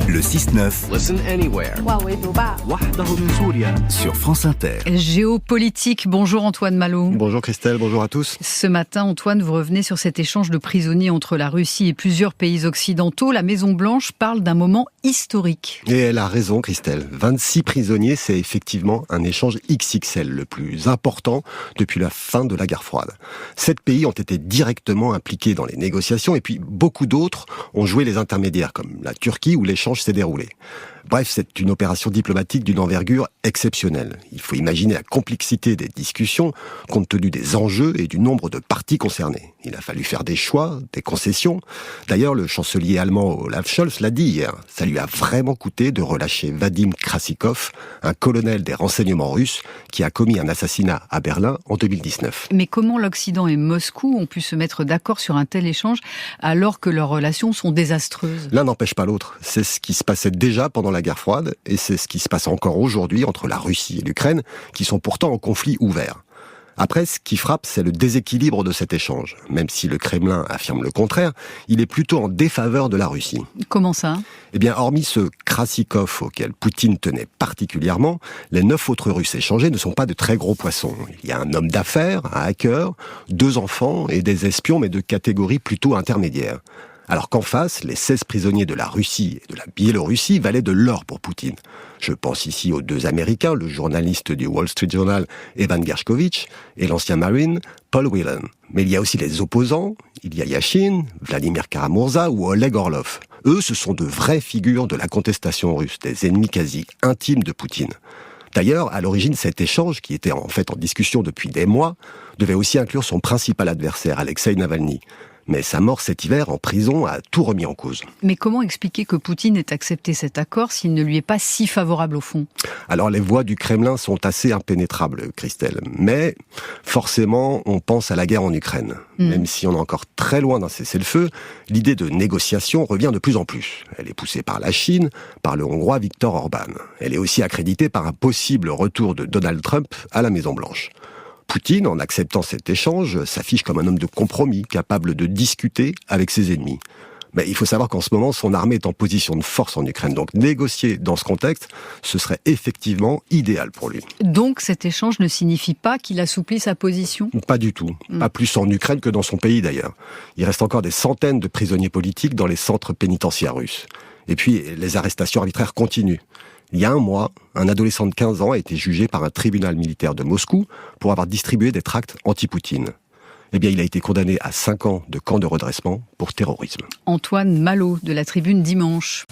Le 6-9. Listen anywhere. Sur France Inter. Géopolitique, bonjour Antoine Malo. Bonjour Christelle, bonjour à tous. Ce matin, Antoine, vous revenez sur cet échange de prisonniers entre la Russie et plusieurs pays occidentaux. La Maison-Blanche parle d'un moment historique. Et elle a raison Christelle, 26 prisonniers, c'est effectivement un échange XXL, le plus important depuis la fin de la guerre froide. 7 pays ont été directement impliqués dans les négociations et puis beaucoup d'autres ont joué les intermédiaires, comme la Turquie où l'échange s'est déroulé. Bref, c'est une opération diplomatique d'une envergure exceptionnelle. Il faut imaginer la complexité des discussions compte tenu des enjeux et du nombre de parties concernées. Il a fallu faire des choix, des concessions. D'ailleurs, le chancelier allemand Olaf Scholz l'a dit hier. Ça lui a vraiment coûté de relâcher Vadim Krasikov, un colonel des renseignements russes qui a commis un assassinat à Berlin en 2019. Mais comment l'Occident et Moscou ont pu se mettre d'accord sur un tel échange alors que leurs relations sont désastreuses ? L'un n'empêche pas l'autre. C'est ce qui se passait déjà pendant la guerre froide et c'est ce qui se passe encore aujourd'hui entre la Russie et l'Ukraine qui sont pourtant en conflit ouvert. Après, ce qui frappe, c'est le déséquilibre de cet échange. Même si le Kremlin affirme le contraire, il est plutôt en défaveur de la Russie. Comment ça ? Eh bien, hormis ce Krasikov auquel Poutine tenait particulièrement, les 9 autres Russes échangés ne sont pas de très gros poissons. Il y a un homme d'affaires, un hacker, 2 enfants et des espions, mais de catégorie plutôt intermédiaire. Alors qu'en face, les 16 prisonniers de la Russie et de la Biélorussie valaient de l'or pour Poutine. Je pense ici aux 2 Américains, le journaliste du Wall Street Journal Evan Gershkovich et l'ancien Marine Paul Whelan. Mais il y a aussi les opposants, il y a Yashin, Vladimir Karamurza ou Oleg Orlov. Eux, ce sont de vraies figures de la contestation russe, des ennemis quasi intimes de Poutine. D'ailleurs, à l'origine, cet échange, qui était en fait en discussion depuis des mois, devait aussi inclure son principal adversaire, Alexei Navalny. Mais sa mort cet hiver en prison a tout remis en cause. Mais comment expliquer que Poutine ait accepté cet accord s'il ne lui est pas si favorable au fond ? Alors les voies du Kremlin sont assez impénétrables, Christelle. Mais forcément, on pense à la guerre en Ukraine. Même si on est encore très loin d'un cessez-le-feu, l'idée de négociation revient de plus en plus. Elle est poussée par la Chine, par le Hongrois Viktor Orban. Elle est aussi accréditée par un possible retour de Donald Trump à la Maison-Blanche. Poutine, en acceptant cet échange, s'affiche comme un homme de compromis, capable de discuter avec ses ennemis. Mais il faut savoir qu'en ce moment, son armée est en position de force en Ukraine. Donc négocier dans ce contexte, ce serait effectivement idéal pour lui. Donc cet échange ne signifie pas qu'il assouplit sa position ? Pas du tout. Pas plus en Ukraine que dans son pays d'ailleurs. Il reste encore des centaines de prisonniers politiques dans les centres pénitentiaires russes. Et puis, les arrestations arbitraires continuent. Il y a un mois, un adolescent de 15 ans a été jugé par un tribunal militaire de Moscou pour avoir distribué des tracts anti-Poutine. Eh bien, il a été condamné à 5 ans de camp de redressement pour terrorisme. Antoine Malo de la Tribune Dimanche.